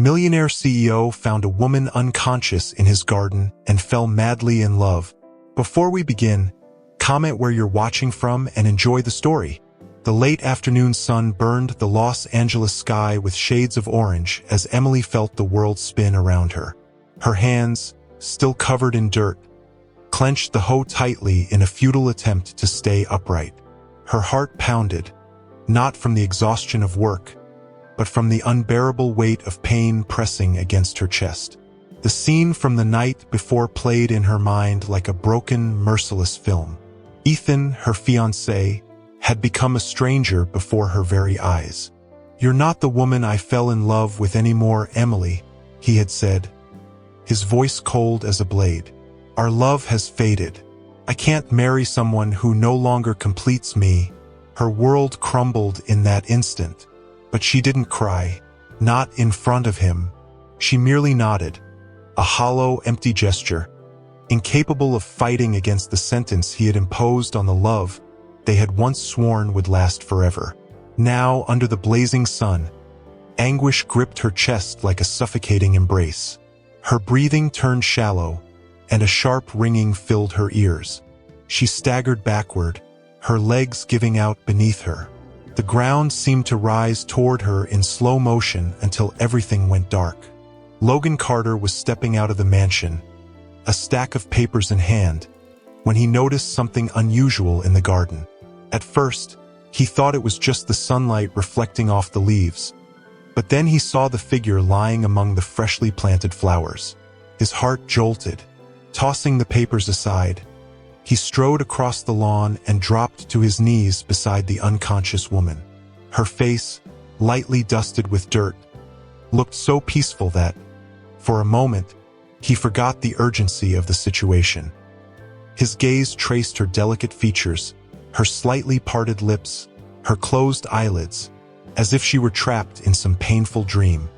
Millionaire CEO found a woman unconscious in his garden and fell madly in love. Before we begin, comment where you're watching from and enjoy the story. The late afternoon sun burned the Los Angeles sky with shades of orange as Emily felt the world spin around her. Her hands, still covered in dirt, clenched the hoe tightly in a futile attempt to stay upright. Her heart pounded, not from the exhaustion of work, but from the unbearable weight of pain pressing against her chest. The scene from the night before played in her mind like a broken, merciless film. Ethan, her fiancé, had become a stranger before her very eyes. "You're not the woman I fell in love with anymore, Emily," he had said, his voice cold as a blade. "Our love has faded. I can't marry someone who no longer completes me." Her world crumbled in that instant. But she didn't cry, not in front of him. She merely nodded, a hollow, empty gesture, incapable of fighting against the sentence he had imposed on the love they had once sworn would last forever. Now, under the blazing sun, anguish gripped her chest like a suffocating embrace. Her breathing turned shallow, and a sharp ringing filled her ears. She staggered backward, her legs giving out beneath her. The ground seemed to rise toward her in slow motion until everything went dark. Logan Carter was stepping out of the mansion, a stack of papers in hand, when he noticed something unusual in the garden. At first, he thought it was just the sunlight reflecting off the leaves, but then he saw the figure lying among the freshly planted flowers. His heart jolted. Tossing the papers aside, he strode across the lawn and dropped to his knees beside the unconscious woman. Her face, lightly dusted with dirt, looked so peaceful that, for a moment, he forgot the urgency of the situation. His gaze traced her delicate features, her slightly parted lips, her closed eyelids, as if she were trapped in some painful dream.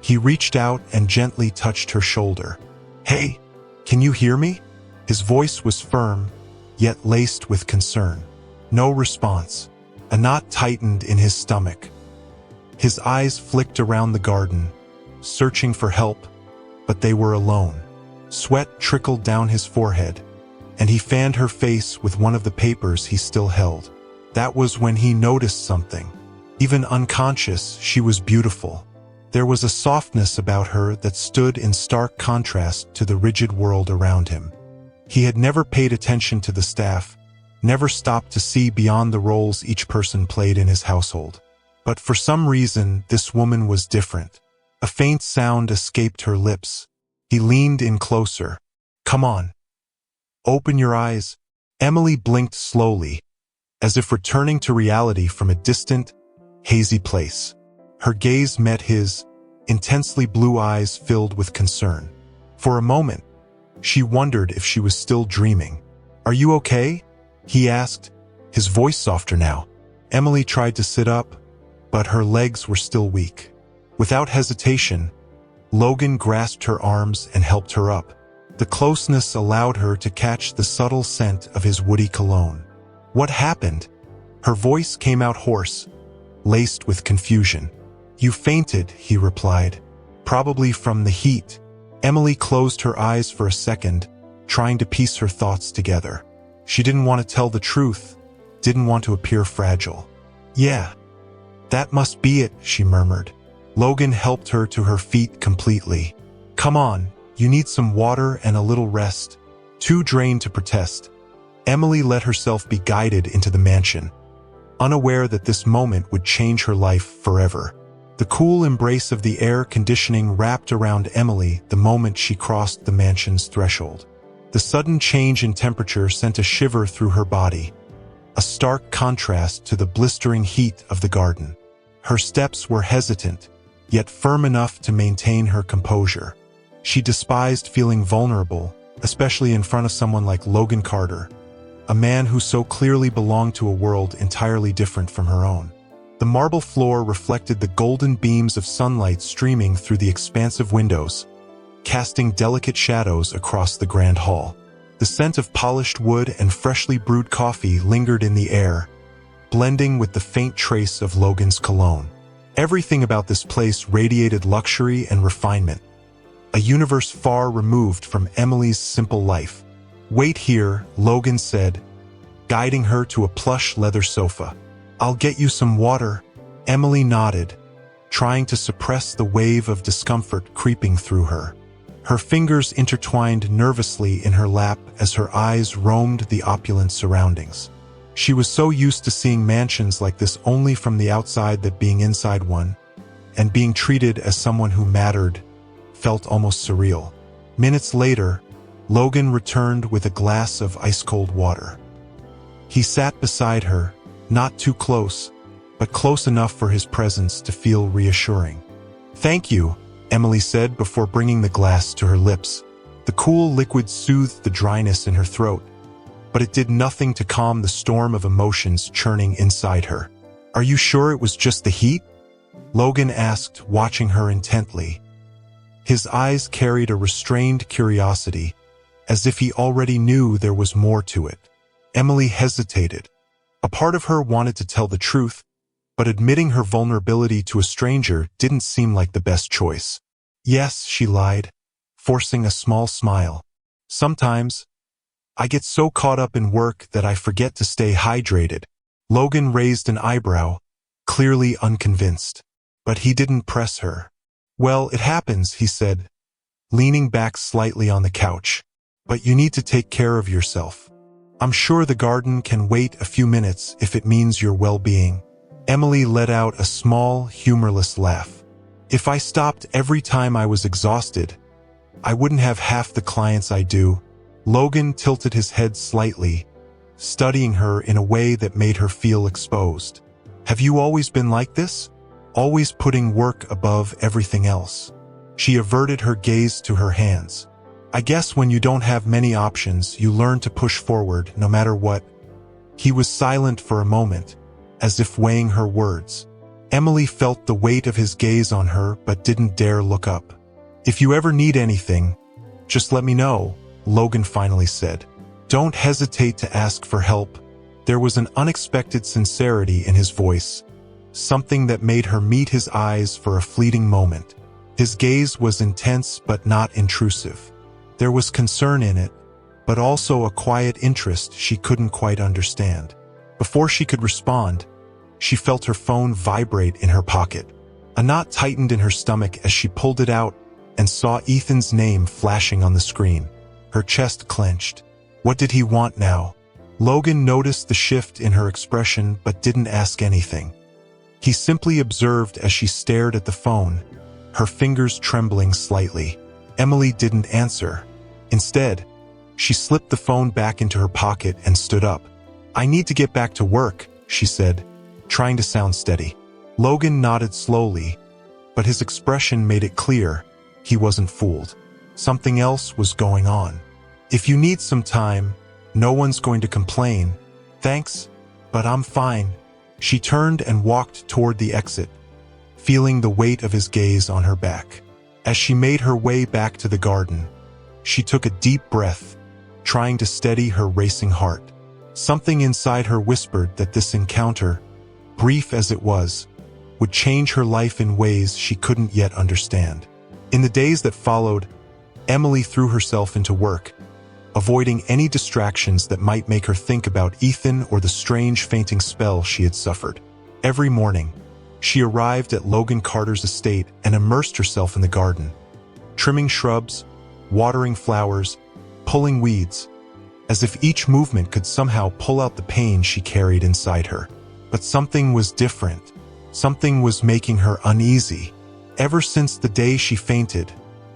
He reached out and gently touched her shoulder. "Hey, can you hear me?" His voice was firm, yet laced with concern. No response. A knot tightened in his stomach. His eyes flicked around the garden, searching for help, but they were alone. Sweat trickled down his forehead, and he fanned her face with one of the papers he still held. That was when he noticed something. Even unconscious, she was beautiful. There was a softness about her that stood in stark contrast to the rigid world around him. He had never paid attention to the staff, never stopped to see beyond the roles each person played in his household. But for some reason, this woman was different. A faint sound escaped her lips. He leaned in closer. "Come on. Open your eyes." Emily blinked slowly, as if returning to reality from a distant, hazy place. Her gaze met his, intensely blue eyes filled with concern. For a moment, she wondered if she was still dreaming. "Are you okay?" he asked, his voice softer now. Emily tried to sit up, but her legs were still weak. Without hesitation, Logan grasped her arms and helped her up. The closeness allowed her to catch the subtle scent of his woody cologne. "What happened?" Her voice came out hoarse, laced with confusion. "You fainted," he replied, "probably from the heat." Emily closed her eyes for a second, trying to piece her thoughts together. She didn't want to tell the truth, didn't want to appear fragile. "Yeah, that must be it," she murmured. Logan helped her to her feet completely. "Come on, you need some water and a little rest." Too drained to protest, Emily let herself be guided into the mansion, unaware that this moment would change her life forever. The cool embrace of the air conditioning wrapped around Emily the moment she crossed the mansion's threshold. The sudden change in temperature sent a shiver through her body, a stark contrast to the blistering heat of the garden. Her steps were hesitant, yet firm enough to maintain her composure. She despised feeling vulnerable, especially in front of someone like Logan Carter, a man who so clearly belonged to a world entirely different from her own. The marble floor reflected the golden beams of sunlight streaming through the expansive windows, casting delicate shadows across the grand hall. The scent of polished wood and freshly brewed coffee lingered in the air, blending with the faint trace of Logan's cologne. Everything about this place radiated luxury and refinement, a universe far removed from Emily's simple life. "Wait here," Logan said, guiding her to a plush leather sofa. "I'll get you some water." Emily nodded, trying to suppress the wave of discomfort creeping through her. Her fingers intertwined nervously in her lap as her eyes roamed the opulent surroundings. She was so used to seeing mansions like this only from the outside that being inside one, and being treated as someone who mattered, felt almost surreal. Minutes later, Logan returned with a glass of ice-cold water. He sat beside her, not too close, but close enough for his presence to feel reassuring. "Thank you," Emily said before bringing the glass to her lips. The cool liquid soothed the dryness in her throat, but it did nothing to calm the storm of emotions churning inside her. "Are you sure it was just the heat?" Logan asked, watching her intently. His eyes carried a restrained curiosity, as if he already knew there was more to it. Emily hesitated. A part of her wanted to tell the truth, but admitting her vulnerability to a stranger didn't seem like the best choice. "Yes," she lied, forcing a small smile. "Sometimes, I get so caught up in work that I forget to stay hydrated." Logan raised an eyebrow, clearly unconvinced. But he didn't press her. "Well, it happens," he said, leaning back slightly on the couch. "But you need to take care of yourself. I'm sure the garden can wait a few minutes if it means your well-being." Emily let out a small, humorless laugh. "If I stopped every time I was exhausted, I wouldn't have half the clients I do." Logan tilted his head slightly, studying her in a way that made her feel exposed. "Have you always been like this? Always putting work above everything else?" She averted her gaze to her hands. "I guess when you don't have many options, you learn to push forward no matter what." He was silent for a moment, as if weighing her words. Emily felt the weight of his gaze on her but didn't dare look up. "If you ever need anything, just let me know," Logan finally said. "Don't hesitate to ask for help." There was an unexpected sincerity in his voice, something that made her meet his eyes for a fleeting moment. His gaze was intense but not intrusive. There was concern in it, but also a quiet interest she couldn't quite understand. Before she could respond, she felt her phone vibrate in her pocket. A knot tightened in her stomach as she pulled it out and saw Ethan's name flashing on the screen. Her chest clenched. What did he want now? Logan noticed the shift in her expression but didn't ask anything. He simply observed as she stared at the phone, her fingers trembling slightly. Emily didn't answer. Instead, she slipped the phone back into her pocket and stood up. "I need to get back to work," she said, trying to sound steady. Logan nodded slowly, but his expression made it clear he wasn't fooled. Something else was going on. "If you need some time, no one's going to complain." "Thanks, but I'm fine." She turned and walked toward the exit, feeling the weight of his gaze on her back. As she made her way back to the garden, she took a deep breath, trying to steady her racing heart. Something inside her whispered that this encounter, brief as it was, would change her life in ways she couldn't yet understand. In the days that followed, Emily threw herself into work, avoiding any distractions that might make her think about Ethan or the strange fainting spell she had suffered. Every morning, she arrived at Logan Carter's estate and immersed herself in the garden, trimming shrubs, watering flowers, pulling weeds, as if each movement could somehow pull out the pain she carried inside her. But something was different. Something was making her uneasy. Ever since the day she fainted,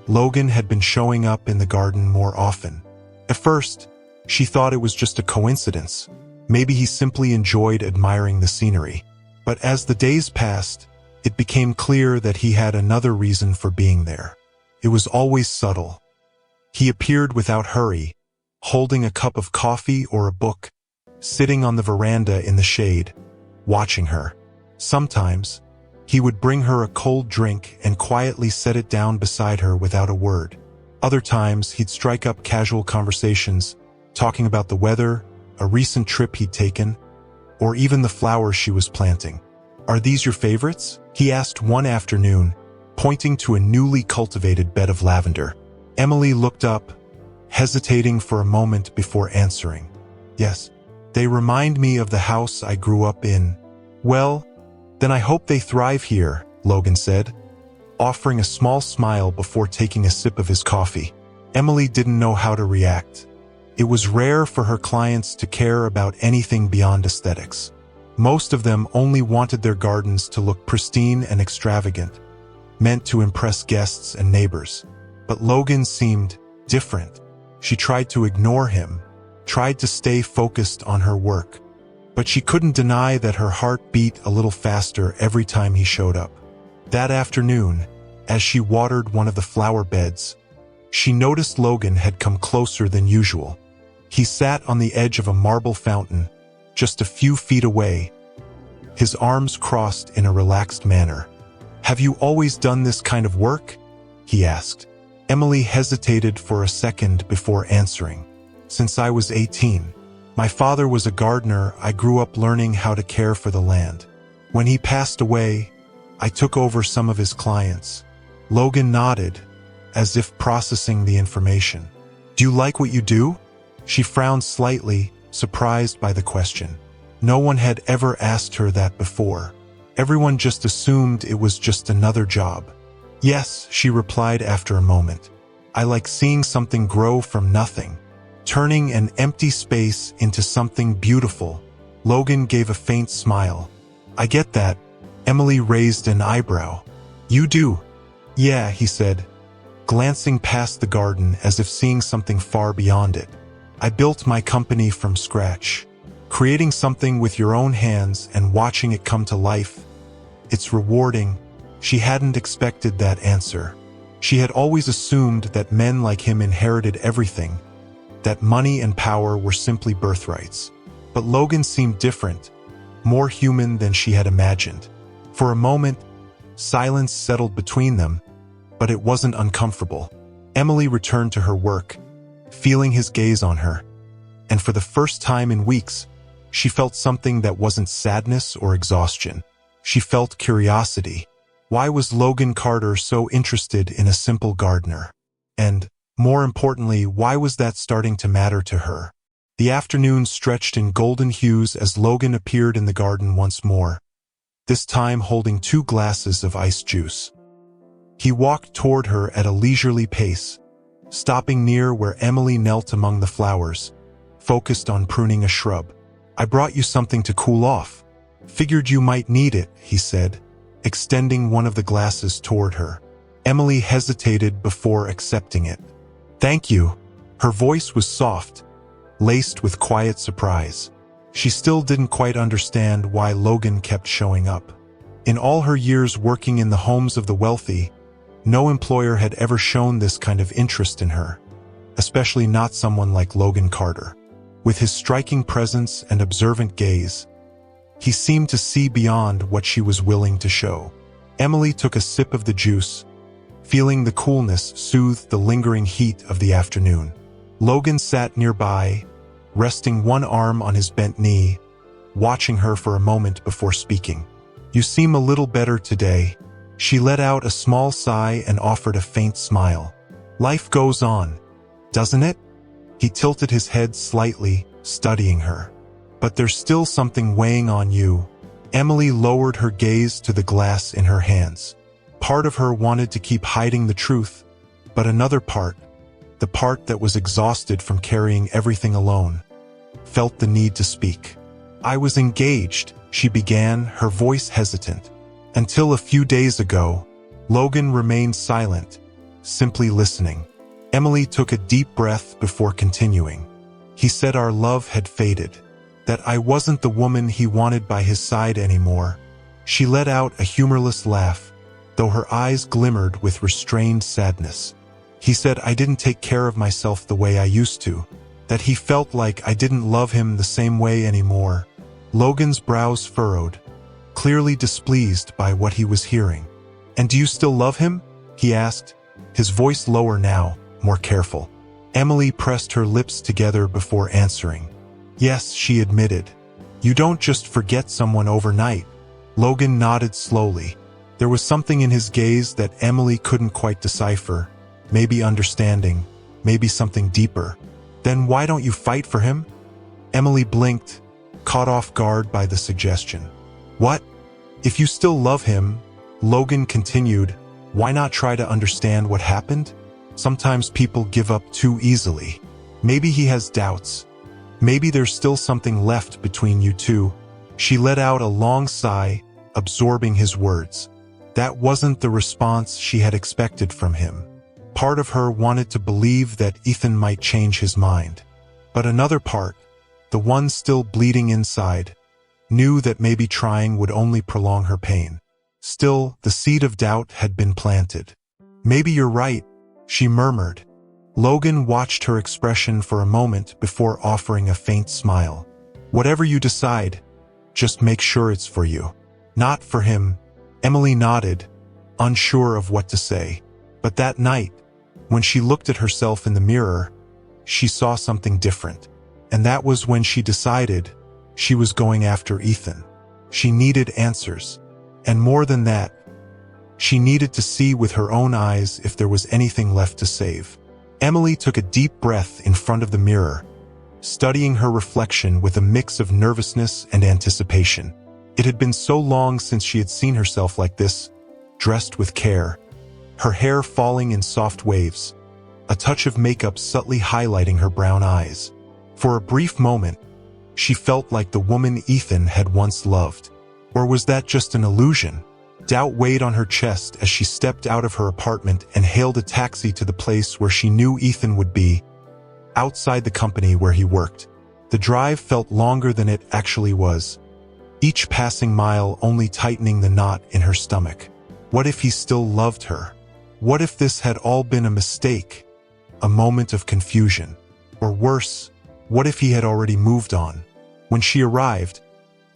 Logan had been showing up in the garden more often. At first, she thought it was just a coincidence. Maybe he simply enjoyed admiring the scenery. But as the days passed, it became clear that he had another reason for being there. It was always subtle. He appeared without hurry, holding a cup of coffee or a book, sitting on the veranda in the shade, watching her. Sometimes, he would bring her a cold drink and quietly set it down beside her without a word. Other times, he'd strike up casual conversations, talking about the weather, a recent trip he'd taken, or even the flowers she was planting. Are these your favorites? He asked one afternoon, pointing to a newly cultivated bed of lavender. Emily looked up, hesitating for a moment before answering. Yes, they remind me of the house I grew up in. Well, then I hope they thrive here, Logan said, offering a small smile before taking a sip of his coffee. Emily didn't know how to react. It was rare for her clients to care about anything beyond aesthetics. Most of them only wanted their gardens to look pristine and extravagant, meant to impress guests and neighbors. But Logan seemed different. She tried to ignore him, tried to stay focused on her work. But she couldn't deny that her heart beat a little faster every time he showed up. That afternoon, as she watered one of the flower beds, she noticed Logan had come closer than usual. He sat on the edge of a marble fountain, just a few feet away, his arms crossed in a relaxed manner. "Have you always done this kind of work?" he asked. Emily hesitated for a second before answering. "Since I was 18. My father was a gardener. I grew up learning how to care for the land. When he passed away, I took over some of his clients." Logan nodded, as if processing the information. "Do you like what you do?" She frowned slightly, surprised by the question. No one had ever asked her that before. Everyone just assumed it was just another job. "Yes," she replied after a moment. "I like seeing something grow from nothing, turning an empty space into something beautiful." Logan gave a faint smile. "I get that." Emily raised an eyebrow. "You do?" "Yeah," he said, glancing past the garden as if seeing something far beyond it. "I built my company from scratch. Creating something with your own hands and watching it come to life, it's rewarding." She hadn't expected that answer. She had always assumed that men like him inherited everything, that money and power were simply birthrights. But Logan seemed different, more human than she had imagined. For a moment, silence settled between them, but it wasn't uncomfortable. Emily returned to her work, feeling his gaze on her, and for the first time in weeks, she felt something that wasn't sadness or exhaustion. She felt curiosity. Why was Logan Carter so interested in a simple gardener? And, more importantly, why was that starting to matter to her? The afternoon stretched in golden hues as Logan appeared in the garden once more, this time holding 2 glasses of iced juice. He walked toward her at a leisurely pace, stopping near where Emily knelt among the flowers, focused on pruning a shrub. "I brought you something to cool off. Figured you might need it," he said, extending one of the glasses toward her. Emily hesitated before accepting it. "Thank you." Her voice was soft, laced with quiet surprise. She still didn't quite understand why Logan kept showing up. In all her years working in the homes of the wealthy, no employer had ever shown this kind of interest in her, especially not someone like Logan Carter. With his striking presence and observant gaze, he seemed to see beyond what she was willing to show. Emily took a sip of the juice, feeling the coolness soothe the lingering heat of the afternoon. Logan sat nearby, resting one arm on his bent knee, watching her for a moment before speaking. "You seem a little better today." She let out a small sigh and offered a faint smile. "Life goes on, doesn't it?" He tilted his head slightly, studying her. "But there's still something weighing on you." Emily lowered her gaze to the glass in her hands. Part of her wanted to keep hiding the truth, but another part, the part that was exhausted from carrying everything alone, felt the need to speak. "I was engaged," she began, her voice hesitant. Until a few days ago, Logan remained silent, simply listening. Emily took a deep breath before continuing. "He said our love had faded, that I wasn't the woman he wanted by his side anymore." She let out a humorless laugh, though her eyes glimmered with restrained sadness. "He said I didn't take care of myself the way I used to, that he felt like I didn't love him the same way anymore." Logan's brows furrowed, clearly displeased by what he was hearing. "And do you still love him?" he asked, his voice lower now, more careful. Emily pressed her lips together before answering. "Yes," she admitted. "You don't just forget someone overnight. Logan nodded slowly. There was something in his gaze that Emily couldn't quite decipher. Maybe understanding, maybe something deeper. Then why don't you fight for him? Emily blinked, caught off guard by the suggestion. What? If you still love him, Logan continued, why not try to understand what happened? Sometimes people give up too easily. Maybe he has doubts. Maybe there's still something left between you two. She let out a long sigh, absorbing his words. That wasn't the response she had expected from him. Part of her wanted to believe that Ethan might change his mind. But another part, the one still bleeding inside, knew that maybe trying would only prolong her pain. Still, the seed of doubt had been planted. Maybe you're right, she murmured. Logan watched her expression for a moment before offering a faint smile. Whatever you decide, just make sure it's for you. Not for him. Emily nodded, unsure of what to say. But that night, when she looked at herself in the mirror, she saw something different. And that was when she decided she was going after Ethan. She needed answers. And more than that, she needed to see with her own eyes if there was anything left to save. Emily took a deep breath in front of the mirror, studying her reflection with a mix of nervousness and anticipation. It had been so long since she had seen herself like this, dressed with care, her hair falling in soft waves, a touch of makeup subtly highlighting her brown eyes. For a brief moment, she felt like the woman Ethan had once loved. Or was that just an illusion? Doubt weighed on her chest as she stepped out of her apartment and hailed a taxi to the place where she knew Ethan would be, outside the company where he worked. The drive felt longer than it actually was, each passing mile only tightening the knot in her stomach. What if he still loved her? What if this had all been a mistake, a moment of confusion? Or worse, what if he had already moved on? When she arrived,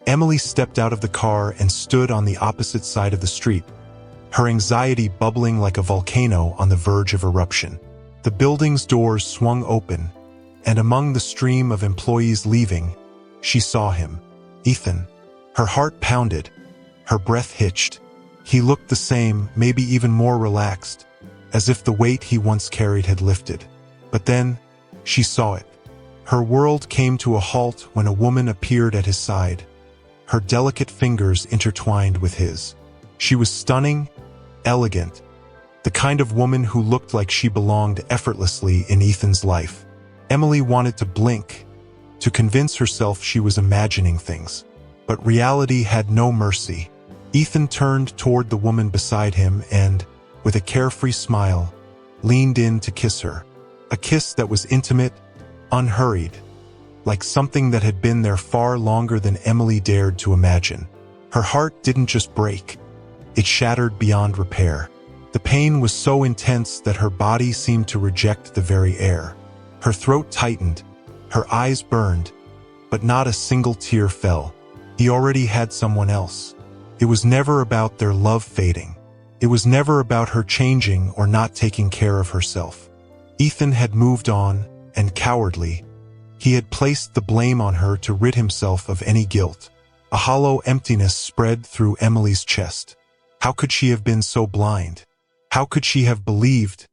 Emily stepped out of the car and stood on the opposite side of the street, her anxiety bubbling like a volcano on the verge of eruption. The building's doors swung open, and among the stream of employees leaving, she saw him, Ethan. Her heart pounded, her breath hitched. He looked the same, maybe even more relaxed, as if the weight he once carried had lifted. But then, she saw it. Her world came to a halt when a woman appeared at his side, her delicate fingers intertwined with his. She was stunning, elegant, the kind of woman who looked like she belonged effortlessly in Ethan's life. Emily wanted to blink, to convince herself she was imagining things. But reality had no mercy. Ethan turned toward the woman beside him and, with a carefree smile, leaned in to kiss her. A kiss that was intimate, unhurried, like something that had been there far longer than Emily dared to imagine. Her heart didn't just break, it shattered beyond repair. The pain was so intense that her body seemed to reject the very air. Her throat tightened, her eyes burned, but not a single tear fell. He already had someone else. It was never about their love fading. It was never about her changing or not taking care of herself. Ethan had moved on, and cowardly, he had placed the blame on her to rid himself of any guilt. A hollow emptiness spread through Emily's chest. How could she have been so blind? How could she have believed,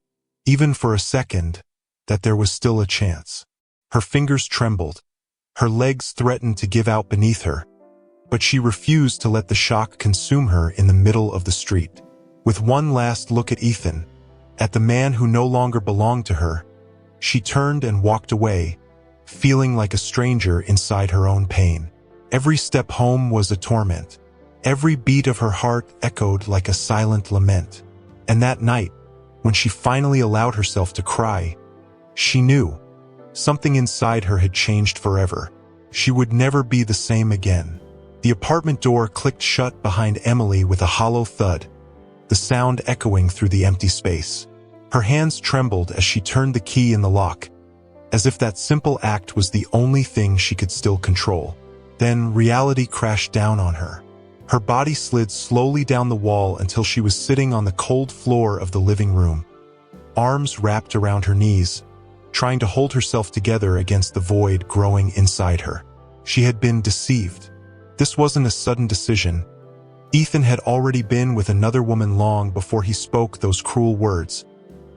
even for a second, that there was still a chance? Her fingers trembled. Her legs threatened to give out beneath her. But she refused to let the shock consume her in the middle of the street. With one last look at Ethan, at the man who no longer belonged to her, she turned and walked away, feeling like a stranger inside her own pain. Every step home was a torment. Every beat of her heart echoed like a silent lament. And that night, when she finally allowed herself to cry, she knew something inside her had changed forever. She would never be the same again. The apartment door clicked shut behind Emily with a hollow thud, the sound echoing through the empty space. Her hands trembled as she turned the key in the lock, as if that simple act was the only thing she could still control. Then reality crashed down on her. Her body slid slowly down the wall until she was sitting on the cold floor of the living room, arms wrapped around her knees, trying to hold herself together against the void growing inside her. She had been deceived. This wasn't a sudden decision. Ethan had already been with another woman long before he spoke those cruel words,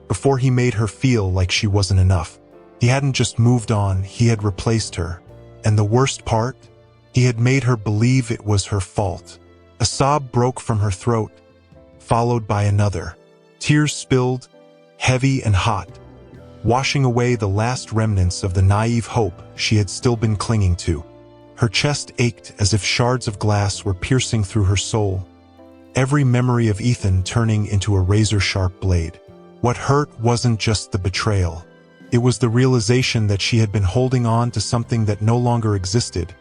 before he made her feel like she wasn't enough. He hadn't just moved on, he had replaced her. And the worst part? He had made her believe it was her fault. A sob broke from her throat, followed by another. Tears spilled, heavy and hot, washing away the last remnants of the naive hope she had still been clinging to. Her chest ached as if shards of glass were piercing through her soul, every memory of Ethan turning into a razor-sharp blade. What hurt wasn't just the betrayal. It was the realization that she had been holding on to something that no longer existed,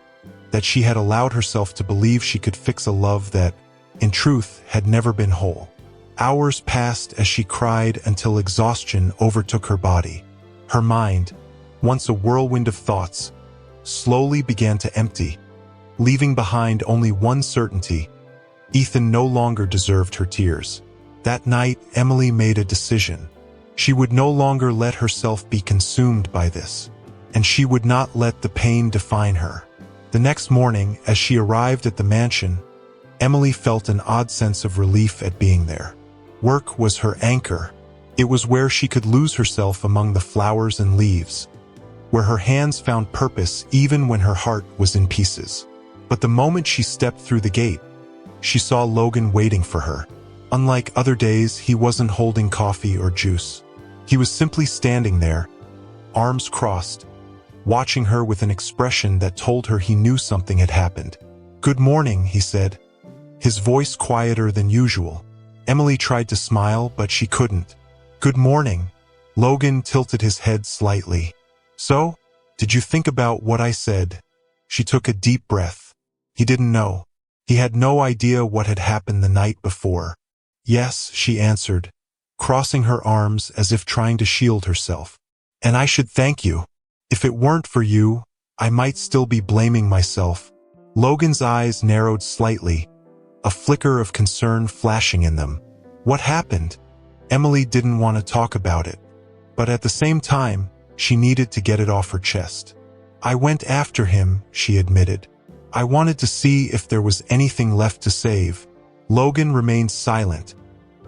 that she had allowed herself to believe she could fix a love that, in truth, had never been whole. Hours passed as she cried until exhaustion overtook her body. Her mind, once a whirlwind of thoughts, slowly began to empty, leaving behind only one certainty: Ethan no longer deserved her tears. That night, Emily made a decision. She would no longer let herself be consumed by this, and she would not let the pain define her. The next morning, as she arrived at the mansion, Emily felt an odd sense of relief at being there. Work was her anchor. It was where she could lose herself among the flowers and leaves, where her hands found purpose even when her heart was in pieces. But the moment she stepped through the gate, she saw Logan waiting for her. Unlike other days, he wasn't holding coffee or juice. He was simply standing there, arms crossed, watching her with an expression that told her he knew something had happened. "Good morning," he said, his voice quieter than usual. Emily tried to smile, but she couldn't. "Good morning." Logan tilted his head slightly. "So, did you think about what I said?" She took a deep breath. He didn't know. He had no idea what had happened the night before. "Yes," she answered, crossing her arms as if trying to shield herself. "And I should thank you. If it weren't for you, I might still be blaming myself." Logan's eyes narrowed slightly, a flicker of concern flashing in them. What happened? Emily didn't want to talk about it, but at the same time, she needed to get it off her chest. "I went after him," she admitted. "I wanted to see if there was anything left to save." Logan remained silent,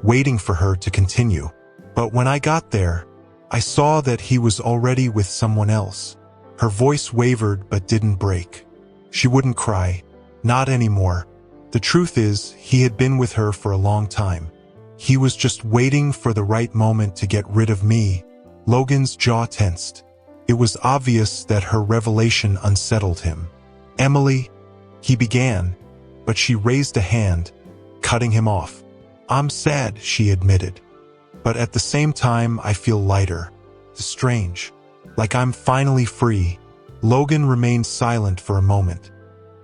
waiting for her to continue. "But when I got there, I saw that he was already with someone else." Her voice wavered but didn't break. She wouldn't cry. Not anymore. The truth is, he had been with her for a long time. He was just waiting for the right moment to get rid of me. Logan's jaw tensed. It was obvious that her revelation unsettled him. "Emily," he began, but she raised a hand, cutting him off. "I'm sad," she admitted. "But at the same time, I feel lighter. Strange. Like I'm finally free." Logan remained silent for a moment,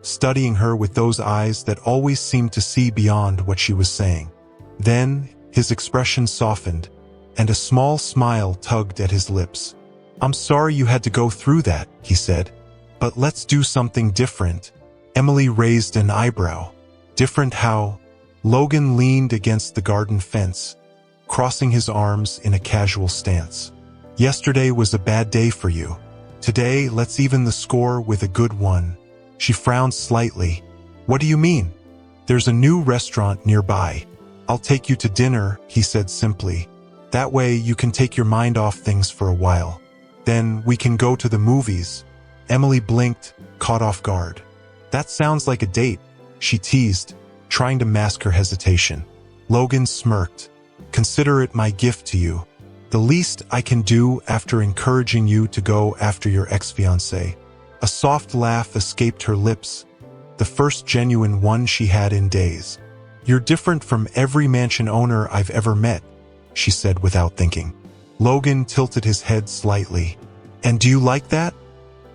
studying her with those eyes that always seemed to see beyond what she was saying. Then, his expression softened, and a small smile tugged at his lips. "I'm sorry you had to go through that," he said. "But let's do something different." Emily raised an eyebrow. "Different how?" Logan leaned against the garden fence, crossing his arms in a casual stance. "Yesterday was a bad day for you. Today, let's even the score with a good one." She frowned slightly. "What do you mean?" "There's a new restaurant nearby. I'll take you to dinner," he said simply. "That way you can take your mind off things for a while. Then we can go to the movies." Emily blinked, caught off guard. "That sounds like a date," she teased, trying to mask her hesitation. Logan smirked. "Consider it my gift to you. The least I can do after encouraging you to go after your ex-fiancé." A soft laugh escaped her lips, the first genuine one she had in days. "You're different from every mansion owner I've ever met," she said without thinking. Logan tilted his head slightly. "And do you like that?"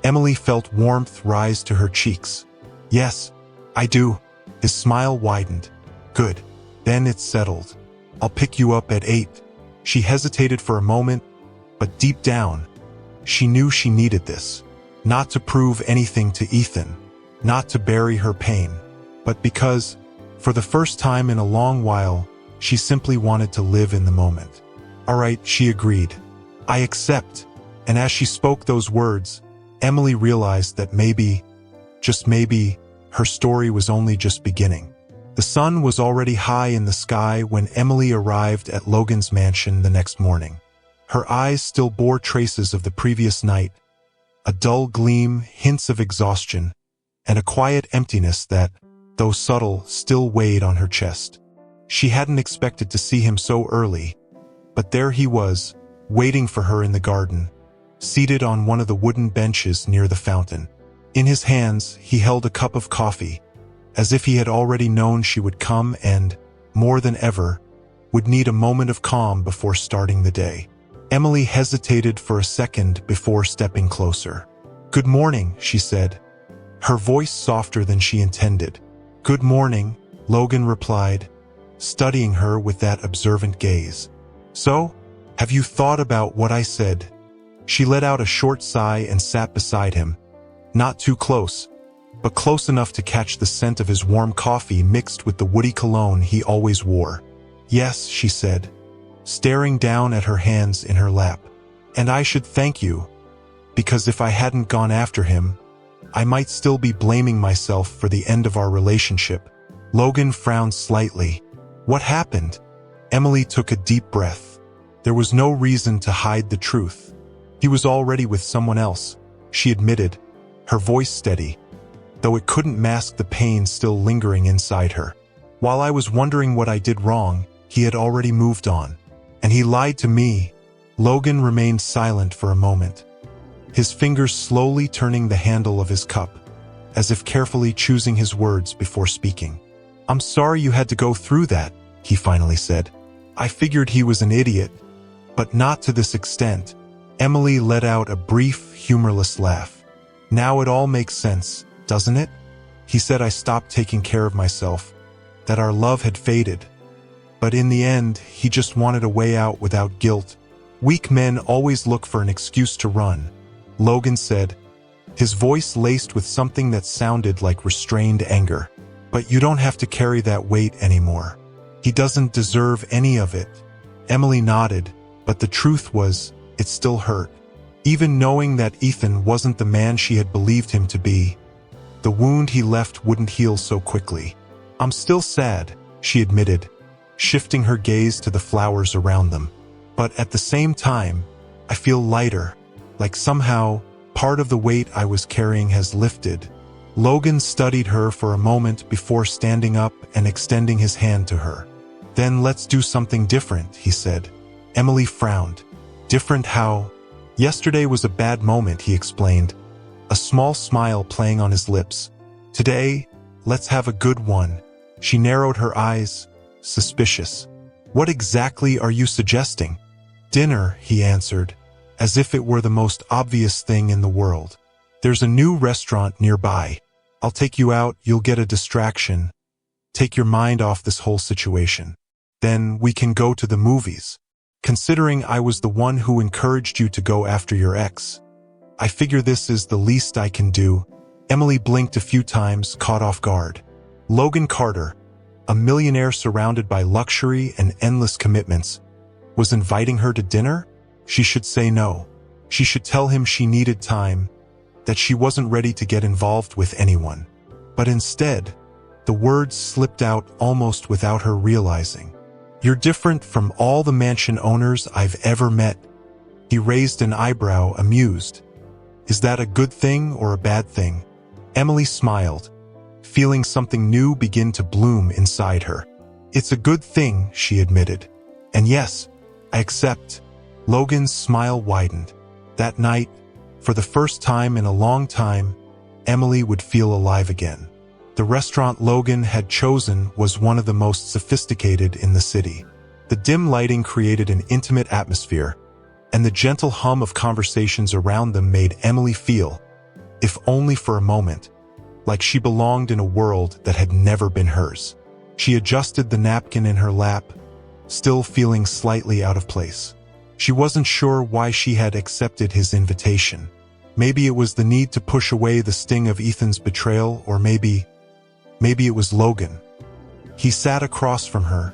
Emily felt warmth rise to her cheeks. "Yes, I do." His smile widened. "Good. Then it's settled. I'll pick you up at 8. She hesitated for a moment, but deep down, she knew she needed this. Not to prove anything to Ethan, not to bury her pain, but because, for the first time in a long while, she simply wanted to live in the moment. "All right," she agreed. "I accept." And as she spoke those words, Emily realized that maybe, just maybe, her story was only just beginning. The sun was already high in the sky when Emily arrived at Logan's mansion the next morning. Her eyes still bore traces of the previous night, a dull gleam, hints of exhaustion, and a quiet emptiness that, though subtle, still weighed on her chest. She hadn't expected to see him so early, but there he was, waiting for her in the garden, seated on one of the wooden benches near the fountain. In his hands, he held a cup of coffee, as if he had already known she would come and, more than ever, would need a moment of calm before starting the day. Emily hesitated for a second before stepping closer. "Good morning," she said, her voice softer than she intended. "Good morning," Logan replied, studying her with that observant gaze. "So, have you thought about what I said?" She let out a short sigh and sat beside him, not too close, but close enough to catch the scent of his warm coffee mixed with the woody cologne he always wore. "Yes," she said, staring down at her hands in her lap. "And I should thank you, because if I hadn't gone after him, I might still be blaming myself for the end of our relationship." Logan frowned slightly. "What happened?" Emily took a deep breath. There was no reason to hide the truth. He was already with someone else, she admitted, her voice steady, though it couldn't mask the pain still lingering inside her. "While I was wondering what I did wrong, he had already moved on. And he lied to me." Logan remained silent for a moment, his fingers slowly turning the handle of his cup, as if carefully choosing his words before speaking. "I'm sorry you had to go through that," he finally said. "I figured he was an idiot, but not to this extent." Emily let out a brief, humorless laugh. "Now it all makes sense, doesn't it? He said I stopped taking care of myself, that our love had faded. But in the end, he just wanted a way out without guilt. Weak men always look for an excuse to run," Logan said, his voice laced with something that sounded like restrained anger. "But you don't have to carry that weight anymore. He doesn't deserve any of it." Emily nodded, but the truth was, it still hurt. Even knowing that Ethan wasn't the man she had believed him to be, the wound he left wouldn't heal so quickly. "I'm still sad," she admitted, shifting her gaze to the flowers around them. "But at the same time, I feel lighter, like somehow part of the weight I was carrying has lifted." Logan studied her for a moment before standing up and extending his hand to her. "Then let's do something different," he said. Emily frowned. "Different how?" "Yesterday was a bad moment," he explained, a small smile playing on his lips. "Today, let's have a good one." She narrowed her eyes, suspicious. "What exactly are you suggesting?" "Dinner," he answered, as if it were the most obvious thing in the world. "There's a new restaurant nearby. I'll take you out, you'll get a distraction. Take your mind off this whole situation. Then we can go to the movies. Considering I was the one who encouraged you to go after your ex, I figure this is the least I can do." Emily blinked a few times, caught off guard. Logan Carter, a millionaire surrounded by luxury and endless commitments, was inviting her to dinner? She should say no. She should tell him she needed time, that she wasn't ready to get involved with anyone. But instead, the words slipped out almost without her realizing. "You're different from all the mansion owners I've ever met." He raised an eyebrow, amused. "Is that a good thing or a bad thing?" Emily smiled, feeling something new begin to bloom inside her. "It's a good thing," she admitted. "And yes, I accept." Logan's smile widened. That night, for the first time in a long time, Emily would feel alive again. The restaurant Logan had chosen was one of the most sophisticated in the city. The dim lighting created an intimate atmosphere, and the gentle hum of conversations around them made Emily feel, if only for a moment, like she belonged in a world that had never been hers. She adjusted the napkin in her lap, still feeling slightly out of place. She wasn't sure why she had accepted his invitation. Maybe it was the need to push away the sting of Ethan's betrayal, or maybe it was Logan. He sat across from her,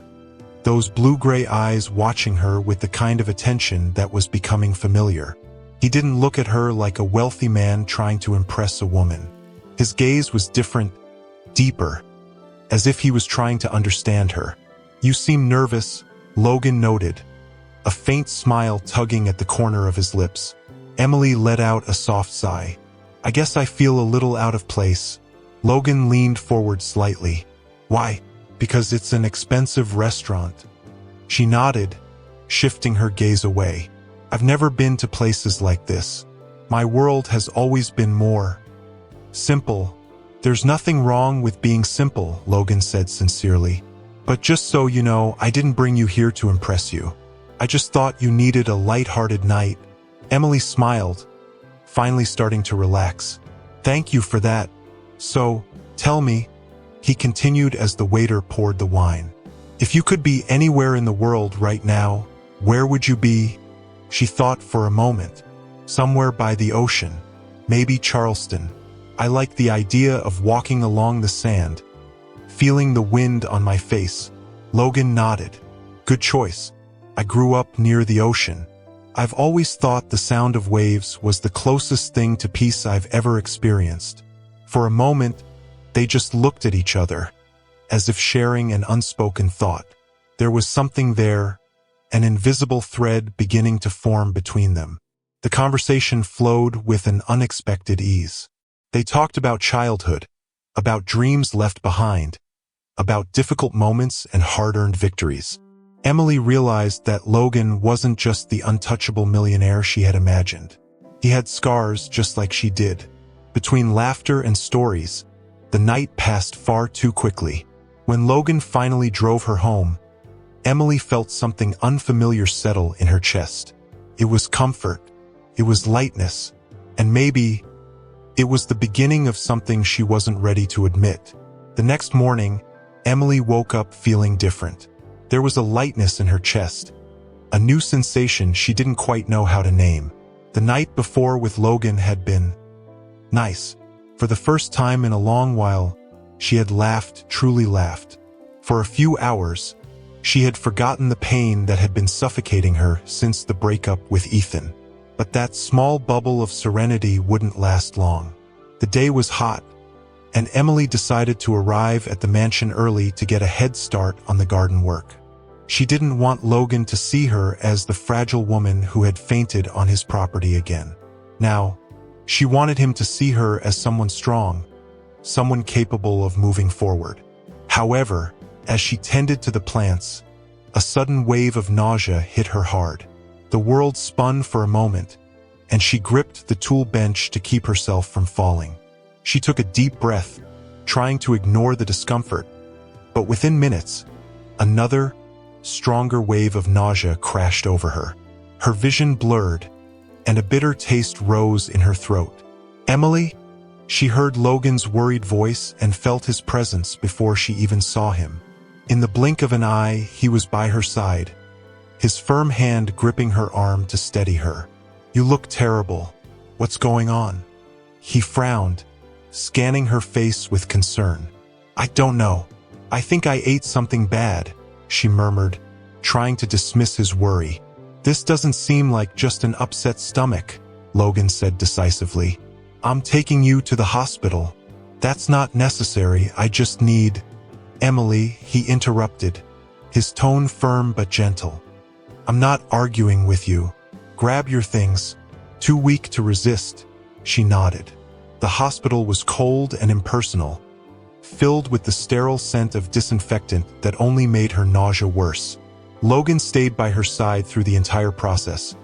those blue-gray eyes watching her with the kind of attention that was becoming familiar. He didn't look at her like a wealthy man trying to impress a woman. His gaze was different, deeper, as if he was trying to understand her. "You seem nervous," Logan noted, a faint smile tugging at the corner of his lips. Emily let out a soft sigh. "I guess I feel a little out of place." Logan leaned forward slightly. "Why?" "Because it's an expensive restaurant." She nodded, shifting her gaze away. "I've never been to places like this. My world has always been more simple." "There's nothing wrong with being simple," Logan said sincerely. "But just so you know, I didn't bring you here to impress you. I just thought you needed a light-hearted night." Emily smiled, finally starting to relax. "Thank you for that. So, tell me," he continued as the waiter poured the wine, "if you could be anywhere in the world right now, where would you be?" She thought for a moment. "Somewhere by the ocean. Maybe Charleston. I like the idea of walking along the sand, feeling the wind on my face." Logan nodded. "Good choice. I grew up near the ocean. I've always thought the sound of waves was the closest thing to peace I've ever experienced." For a moment, they just looked at each other, as if sharing an unspoken thought. There was something there, an invisible thread beginning to form between them. The conversation flowed with an unexpected ease. They talked about childhood, about dreams left behind, about difficult moments and hard-earned victories. Emily realized that Logan wasn't just the untouchable millionaire she had imagined. He had scars just like she did. Between laughter and stories, the night passed far too quickly. When Logan finally drove her home, Emily felt something unfamiliar settle in her chest. It was comfort, it was lightness, and maybe it was the beginning of something she wasn't ready to admit. The next morning, Emily woke up feeling different. There was a lightness in her chest, a new sensation she didn't quite know how to name. The night before with Logan had been nice. For the first time in a long while, she had laughed, truly laughed. For a few hours, she had forgotten the pain that had been suffocating her since the breakup with Ethan. But that small bubble of serenity wouldn't last long. The day was hot, and Emily decided to arrive at the mansion early to get a head start on the garden work. She didn't want Logan to see her as the fragile woman who had fainted on his property again. Now, she wanted him to see her as someone strong, someone capable of moving forward. However, as she tended to the plants, a sudden wave of nausea hit her hard. The world spun for a moment, and she gripped the tool bench to keep herself from falling. She took a deep breath, trying to ignore the discomfort, but within minutes, another, stronger wave of nausea crashed over her. Her vision blurred, and a bitter taste rose in her throat. "Emily?" She heard Logan's worried voice and felt his presence before she even saw him. In the blink of an eye, he was by her side, his firm hand gripping her arm to steady her. "You look terrible. What's going on?" He frowned, scanning her face with concern. "I don't know. I think I ate something bad," she murmured, trying to dismiss his worry. "This doesn't seem like just an upset stomach," Logan said decisively. "I'm taking you to the hospital." "That's not necessary, I just need—" "Emily," he interrupted, his tone firm but gentle. "I'm not arguing with you. Grab your things." "Too weak to resist," she nodded. The hospital was cold and impersonal, filled with the sterile scent of disinfectant that only made her nausea worse. Logan stayed by her side through the entire process,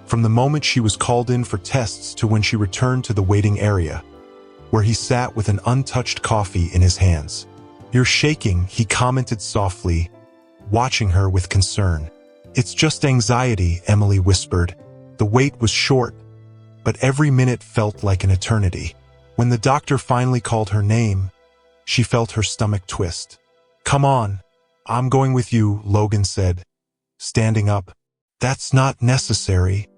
from the moment she was called in for tests to when she returned to the waiting area, where he sat with an untouched coffee in his hands. "You're shaking," he commented softly, watching her with concern. "It's just anxiety," Emily whispered. The wait was short, but every minute felt like an eternity. When the doctor finally called her name, she felt her stomach twist. "Come on, I'm going with you," Logan said, standing up. "That's not necessary.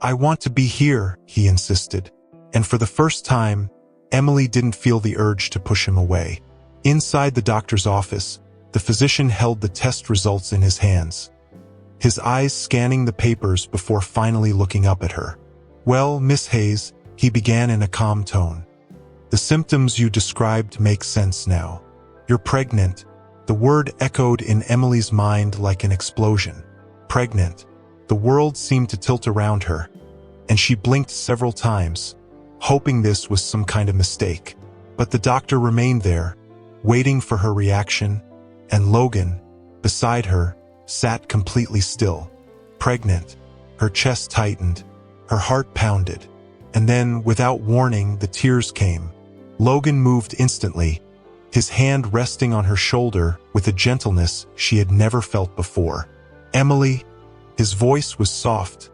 I want to be here," he insisted. And for the first time, Emily didn't feel the urge to push him away. Inside the doctor's office, the physician held the test results in his hands, his eyes scanning the papers before finally looking up at her. "Well, Miss Hayes," he began in a calm tone, "the symptoms you described make sense now. "You're pregnant." The word echoed in Emily's mind like an explosion. Pregnant. The world seemed to tilt around her, and she blinked several times, hoping this was some kind of mistake. But the doctor remained there, waiting for her reaction, and Logan, beside her, sat completely still. Pregnant. Her chest tightened, her heart pounded, and then, without warning, the tears came. Logan moved instantly, his hand resting on her shoulder with a gentleness she had never felt before. "Emily," his voice was soft,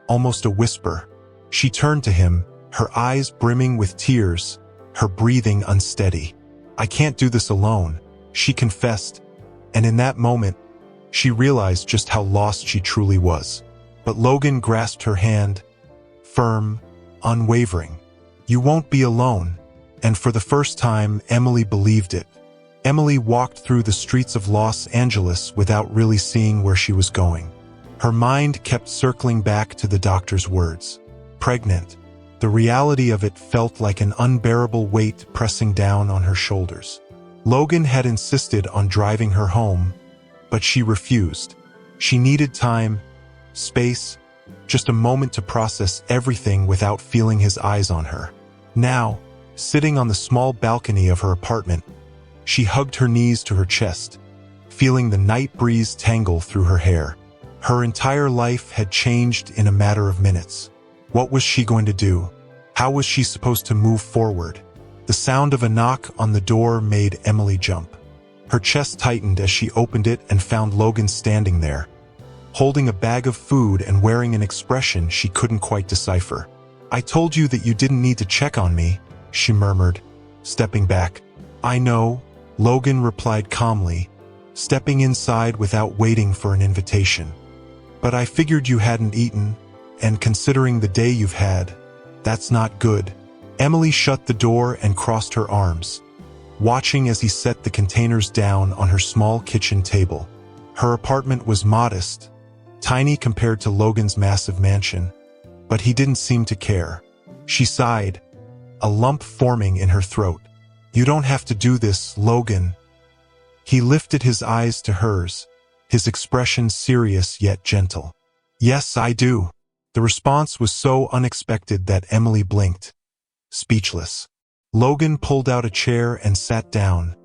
almost a whisper. She turned to him, her eyes brimming with tears, her breathing unsteady. "I can't do this alone," she confessed, and in that moment, she realized just how lost she truly was. But Logan grasped her hand, firm, unwavering. "You won't be alone." And for the first time, Emily believed it. Emily walked through the streets of Los Angeles without really seeing where she was going. Her mind kept circling back to the doctor's words. Pregnant. The reality of it felt like an unbearable weight pressing down on her shoulders. Logan had insisted on driving her home, but she refused. She needed time, space, just a moment to process everything without feeling his eyes on her. Now, sitting on the small balcony of her apartment, she hugged her knees to her chest, feeling the night breeze tangle through her hair. Her entire life had changed in a matter of minutes. What was she going to do? How was she supposed to move forward? The sound of a knock on the door made Emily jump. Her chest tightened as she opened it and found Logan standing there, holding a bag of food and wearing an expression she couldn't quite decipher. "I told you that you didn't need to check on me," she murmured, stepping back. "I know," Logan replied calmly, stepping inside without waiting for an invitation. "But I figured you hadn't eaten, and considering the day you've had, that's not good." Emily shut the door and crossed her arms, watching as he set the containers down on her small kitchen table. Her apartment was modest, tiny compared to Logan's massive mansion, but he didn't seem to care. She sighed, a lump forming in her throat. "You don't have to do this, Logan." He lifted his eyes to hers, his expression serious yet gentle. "Yes, I do." The response was so unexpected that Emily blinked, speechless. Logan pulled out a chair and sat down,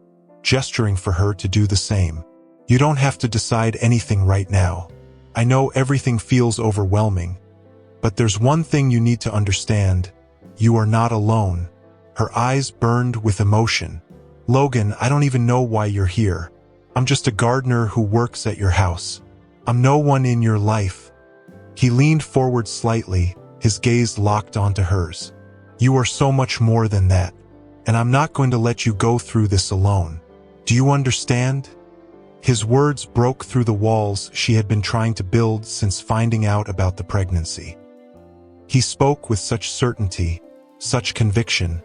gesturing for her to do the same. "You don't have to decide anything right now. I know everything feels overwhelming, but there's one thing you need to understand. You are not alone." Her eyes burned with emotion. "Logan, I don't even know why you're here. I'm just a gardener who works at your house. I'm no one in your life." He leaned forward slightly, his gaze locked onto hers. "You are so much more than that, and I'm not going to let you go through this alone. Do you understand?" His words broke through the walls she had been trying to build since finding out about the pregnancy. He spoke with such certainty, such conviction,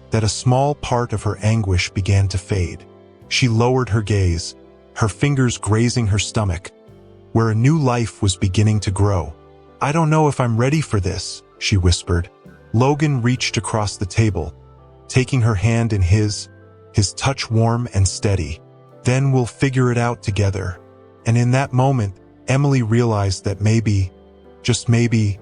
that a small part of her anguish began to fade. She lowered her gaze, her fingers grazing her stomach, where a new life was beginning to grow. "I don't know if I'm ready for this," she whispered. Logan reached across the table, taking her hand in his touch warm and steady. "Then we'll figure it out together." And in that moment, Emily realized that maybe, just maybe,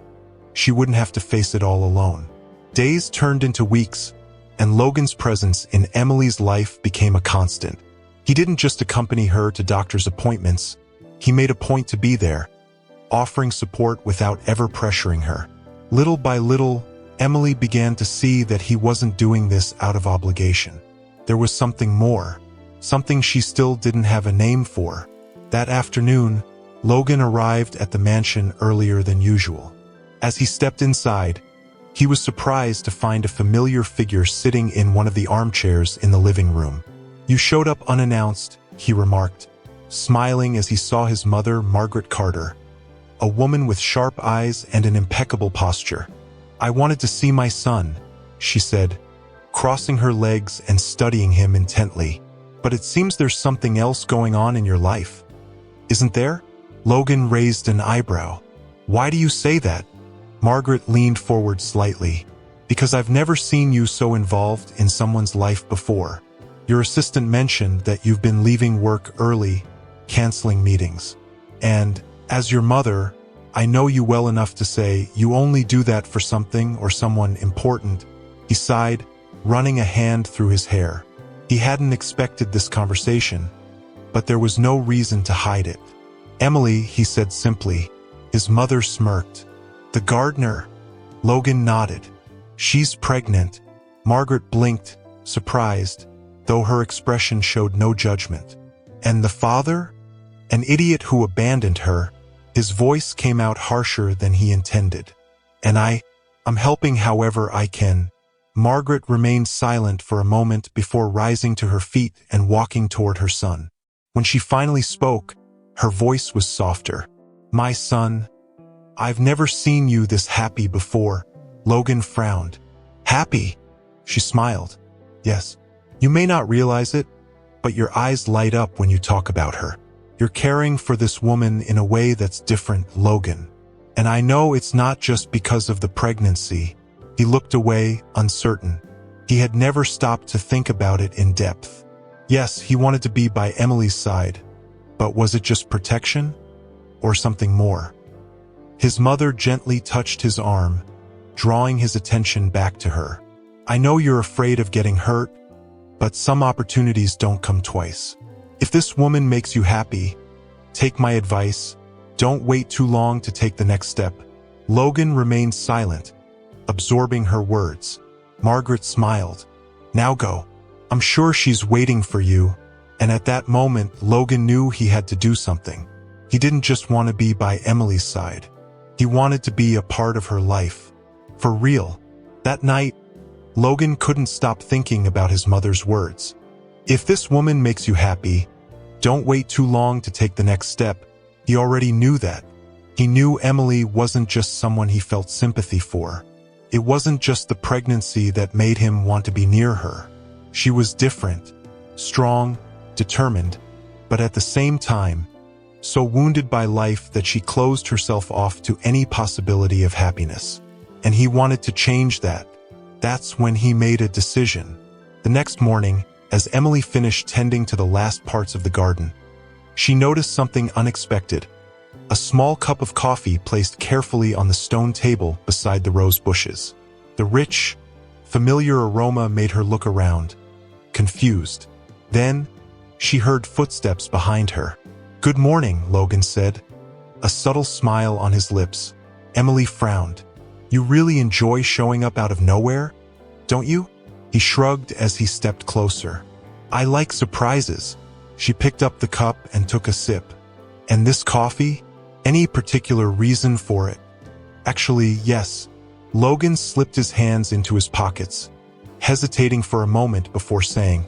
she wouldn't have to face it all alone. Days turned into weeks, and Logan's presence in Emily's life became a constant. He didn't just accompany her to doctor's appointments, he made a point to be there, offering support without ever pressuring her. Little by little, Emily began to see that he wasn't doing this out of obligation. There was something more, something she still didn't have a name for. That afternoon, Logan arrived at the mansion earlier than usual. As he stepped inside, he was surprised to find a familiar figure sitting in one of the armchairs in the living room. "You showed up unannounced," he remarked, smiling as he saw his mother, Margaret Carter, a woman with sharp eyes and an impeccable posture. "I wanted to see my son," she said, crossing her legs and studying him intently. "But it seems there's something else going on in your life. Isn't there?" Logan raised an eyebrow. "Why do you say that?" Margaret leaned forward slightly. "Because I've never seen you so involved in someone's life before. Your assistant mentioned that you've been leaving work early, canceling meetings. And, as your mother, I know you well enough to say you only do that for something or someone important." He sighed, running a hand through his hair. He hadn't expected this conversation, but there was no reason to hide it. "Emily," he said simply. His mother smirked. "The gardener?" Logan nodded. "She's pregnant." Margaret blinked, surprised, though her expression showed no judgment. "And the father? An idiot who abandoned her." His voice came out harsher than he intended. "And I'm helping however I can." Margaret remained silent for a moment before rising to her feet and walking toward her son. When she finally spoke, her voice was softer. "My son, I've never seen you this happy before." Logan frowned. "Happy?" She smiled. "Yes. You may not realize it, but your eyes light up when you talk about her. You're caring for this woman in a way that's different, Logan. And I know it's not just because of the pregnancy." He looked away, uncertain. He had never stopped to think about it in depth. Yes, he wanted to be by Emily's side, but was it just protection? Or something more? His mother gently touched his arm, drawing his attention back to her. "I know you're afraid of getting hurt, but some opportunities don't come twice. If this woman makes you happy, take my advice, don't wait too long to take the next step." Logan remained silent, absorbing her words. Margaret smiled. "Now go. I'm sure she's waiting for you." And at that moment, Logan knew he had to do something. He didn't just want to be by Emily's side. He wanted to be a part of her life. For real. That night, Logan couldn't stop thinking about his mother's words. If this woman makes you happy, don't wait too long to take the next step. He already knew that. He knew Emily wasn't just someone he felt sympathy for. It wasn't just the pregnancy that made him want to be near her. She was different, strong, determined, but at the same time, so wounded by life that she closed herself off to any possibility of happiness. And he wanted to change that. That's when he made a decision. The next morning, as Emily finished tending to the last parts of the garden, she noticed something unexpected. A small cup of coffee placed carefully on the stone table beside the rose bushes. The rich, familiar aroma made her look around, confused. Then, she heard footsteps behind her. "Good morning," Logan said, a subtle smile on his lips. Emily frowned. "You really enjoy showing up out of nowhere, don't you?" He shrugged as he stepped closer. "I like surprises." She picked up the cup and took a sip. "And this coffee? Any particular reason for it?" "Actually, yes." Logan slipped his hands into his pockets, hesitating for a moment before saying,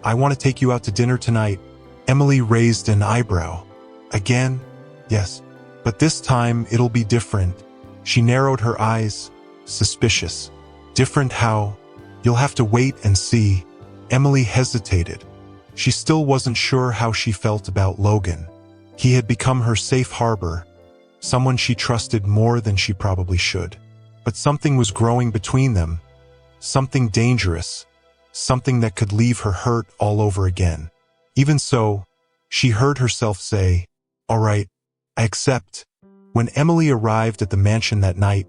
"I want to take you out to dinner tonight." Emily raised an eyebrow. "Again?" "Yes. But this time it'll be different." She narrowed her eyes, suspicious. "Different how?" "You'll have to wait and see." Emily hesitated. She still wasn't sure how she felt about Logan. He had become her safe harbor, someone she trusted more than she probably should. But something was growing between them, something dangerous, something that could leave her hurt all over again. Even so, she heard herself say, "All right, I accept." When Emily arrived at the mansion that night,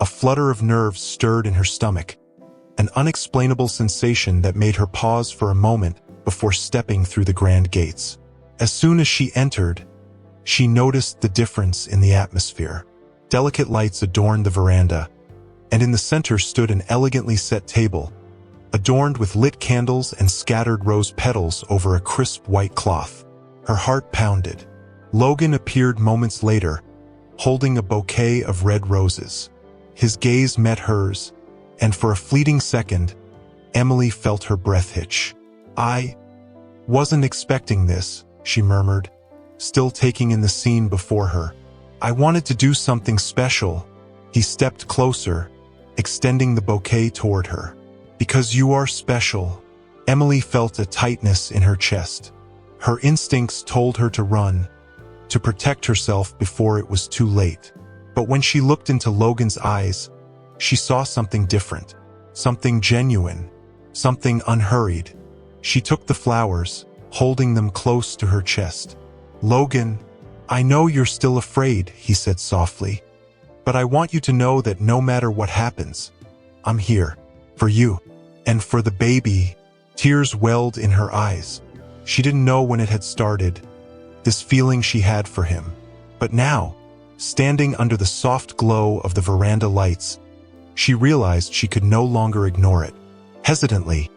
a flutter of nerves stirred in her stomach, an unexplainable sensation that made her pause for a moment before stepping through the grand gates. As soon as she entered, she noticed the difference in the atmosphere. Delicate lights adorned the veranda, and in the center stood an elegantly set table, adorned with lit candles and scattered rose petals over a crisp white cloth. Her heart pounded. Logan appeared moments later, holding a bouquet of red roses. His gaze met hers, and for a fleeting second, Emily felt her breath hitch. "I wasn't expecting this," she murmured, still taking in the scene before her. "I wanted to do something special." He stepped closer, extending the bouquet toward her. "Because you are special." Emily felt a tightness in her chest. Her instincts told her to run, to protect herself before it was too late. But when she looked into Logan's eyes, she saw something different, something genuine, something unhurried. She took the flowers, holding them close to her chest. "Logan, I know you're still afraid," he said softly. "But I want you to know that no matter what happens, I'm here. For you. And for the baby." Tears welled in her eyes. She didn't know when it had started, this feeling she had for him. But now, standing under the soft glow of the veranda lights, she realized she could no longer ignore it. Hesitantly,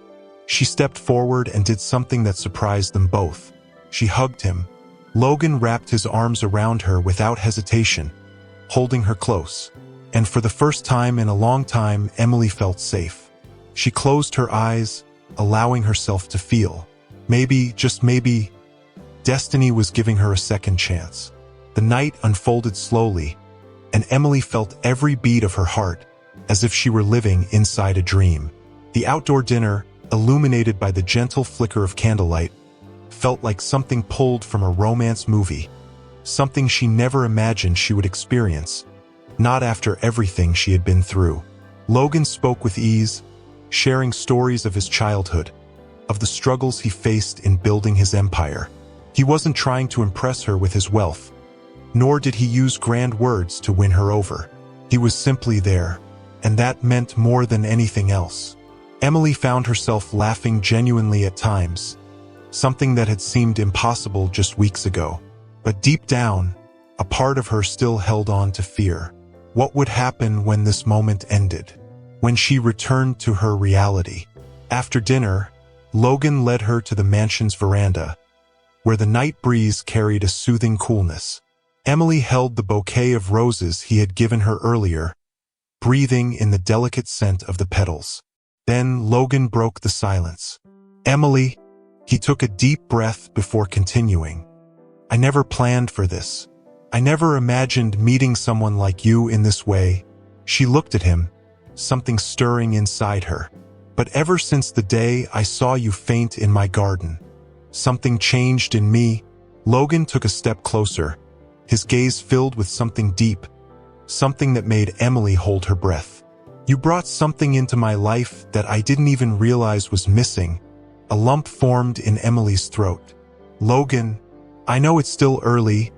she stepped forward and did something that surprised them both. She hugged him. Logan wrapped his arms around her without hesitation, holding her close. And for the first time in a long time, Emily felt safe. She closed her eyes, allowing herself to feel. Maybe, just maybe, destiny was giving her a second chance. The night unfolded slowly, and Emily felt every beat of her heart, as if she were living inside a dream. The outdoor dinner, illuminated by the gentle flicker of candlelight, felt like something pulled from a romance movie, something she never imagined she would experience, not after everything she had been through. Logan spoke with ease, sharing stories of his childhood, of the struggles he faced in building his empire. He wasn't trying to impress her with his wealth, nor did he use grand words to win her over. He was simply there, and that meant more than anything else. Emily found herself laughing genuinely at times, something that had seemed impossible just weeks ago. But deep down, a part of her still held on to fear. What would happen when this moment ended? When she returned to her reality? After dinner, Logan led her to the mansion's veranda, where the night breeze carried a soothing coolness. Emily held the bouquet of roses he had given her earlier, breathing in the delicate scent of the petals. Then Logan broke the silence. "Emily," he took a deep breath before continuing. "I never planned for this. I never imagined meeting someone like you in this way." She looked at him, something stirring inside her. "But ever since the day I saw you faint in my garden, something changed in me." Logan took a step closer, his gaze filled with something deep, something that made Emily hold her breath. "You brought something into my life that I didn't even realize was missing." A lump formed in Emily's throat. "Logan, I know it's still early,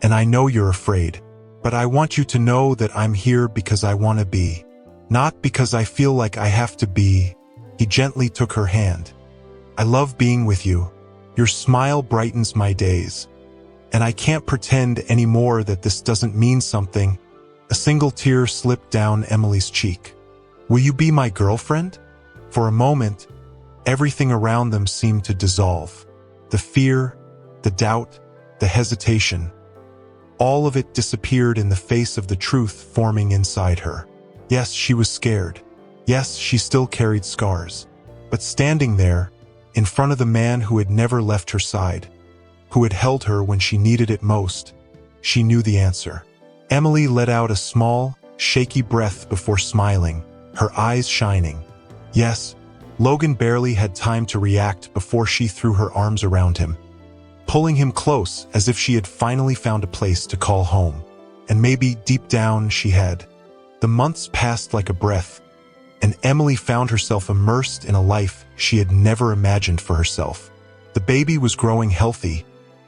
and I know you're afraid, but I want you to know that I'm here because I want to be, not because I feel like I have to be." He gently took her hand. "I love being with you. Your smile brightens my days, and I can't pretend anymore that this doesn't mean something." A single tear slipped down Emily's cheek. "Will you be my girlfriend?" For a moment, everything around them seemed to dissolve. The fear, the doubt, the hesitation. All of it disappeared in the face of the truth forming inside her. Yes, she was scared. Yes, she still carried scars. But standing there, in front of the man who had never left her side, who had held her when she needed it most, she knew the answer. Emily let out a small, shaky breath before smiling, her eyes shining. Yes, Logan barely had time to react before she threw her arms around him, pulling him close as if she had finally found a place to call home. And maybe deep down she had. The months passed like a breath, and Emily found herself immersed in a life she had never imagined for herself. The baby was growing healthy,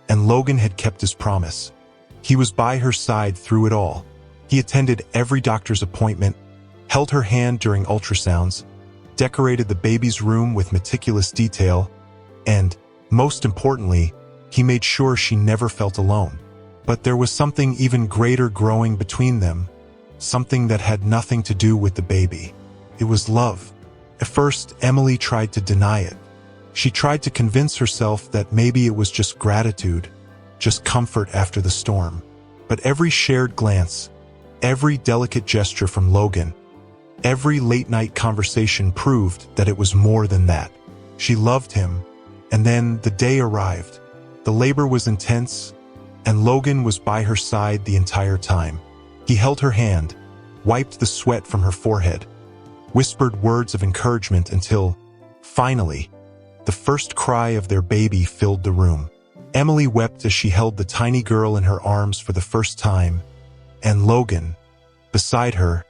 and Logan had kept his promise. He was by her side through it all. He attended every doctor's appointment, held her hand during ultrasounds, decorated the baby's room with meticulous detail, and, most importantly, he made sure she never felt alone. But there was something even greater growing between them, something that had nothing to do with the baby. It was love. At first, Emily tried to deny it. She tried to convince herself that maybe it was just gratitude, just comfort after the storm. But every shared glance, every delicate gesture from Logan, every late-night conversation proved that it was more than that. She loved him, and then the day arrived. The labor was intense, and Logan was by her side the entire time. He held her hand, wiped the sweat from her forehead, whispered words of encouragement until, finally, the first cry of their baby filled the room. Emily wept as she held the tiny girl in her arms for the first time, and Logan, beside her,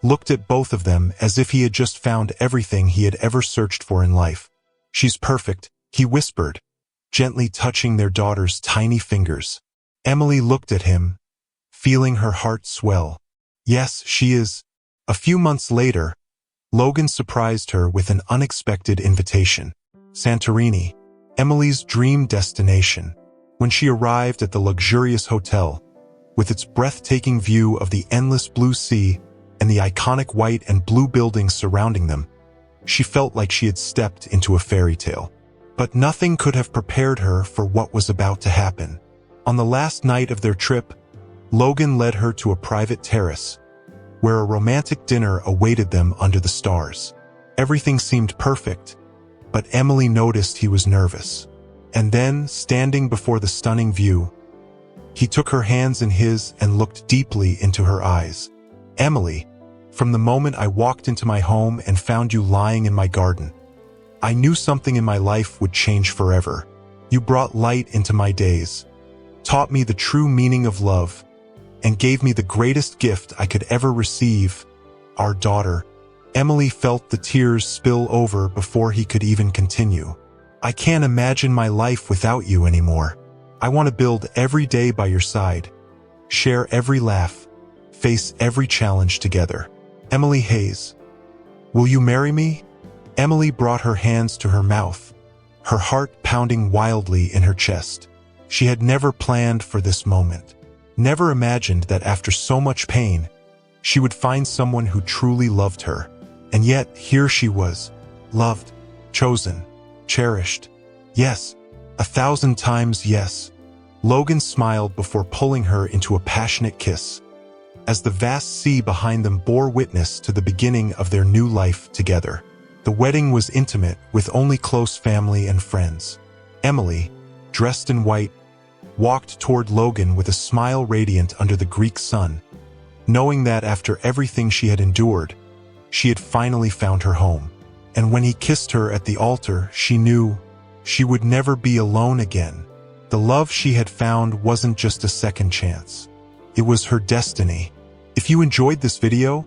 looked at both of them as if he had just found everything he had ever searched for in life. She's perfect, he whispered, gently touching their daughter's tiny fingers. Emily looked at him, feeling her heart swell. Yes, she is. A few months later, Logan surprised her with an unexpected invitation. Santorini, Emily's dream destination. When she arrived at the luxurious hotel, with its breathtaking view of the endless blue sea and the iconic white and blue buildings surrounding them, she felt like she had stepped into a fairy tale. But nothing could have prepared her for what was about to happen. On the last night of their trip, Logan led her to a private terrace, where a romantic dinner awaited them under the stars. Everything seemed perfect, but Emily noticed he was nervous. And then, standing before the stunning view, he took her hands in his and looked deeply into her eyes. Emily, from the moment I walked into my home and found you lying in my garden, I knew something in my life would change forever. You brought light into my days, taught me the true meaning of love, and gave me the greatest gift I could ever receive, our daughter. Emily felt the tears spill over before he could even continue. I can't imagine my life without you anymore. I want to build every day by your side, share every laugh, face every challenge together. Emily Hayes, will you marry me? Emily brought her hands to her mouth, her heart pounding wildly in her chest. She had never planned for this moment, never imagined that after so much pain, she would find someone who truly loved her. And yet, here she was, loved, chosen, cherished. Yes, 1,000 times yes. Logan smiled before pulling her into a passionate kiss, as the vast sea behind them bore witness to the beginning of their new life together. The wedding was intimate, with only close family and friends. Emily, dressed in white, walked toward Logan with a smile radiant under the Greek sun, knowing that after everything she had endured, she had finally found her home. And when he kissed her at the altar, she knew she would never be alone again. The love she had found wasn't just a second chance. It was her destiny. If you enjoyed this video,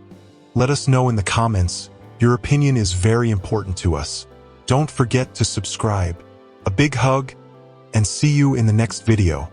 let us know in the comments. Your opinion is very important to us. Don't forget to subscribe. A big hug, and see you in the next video.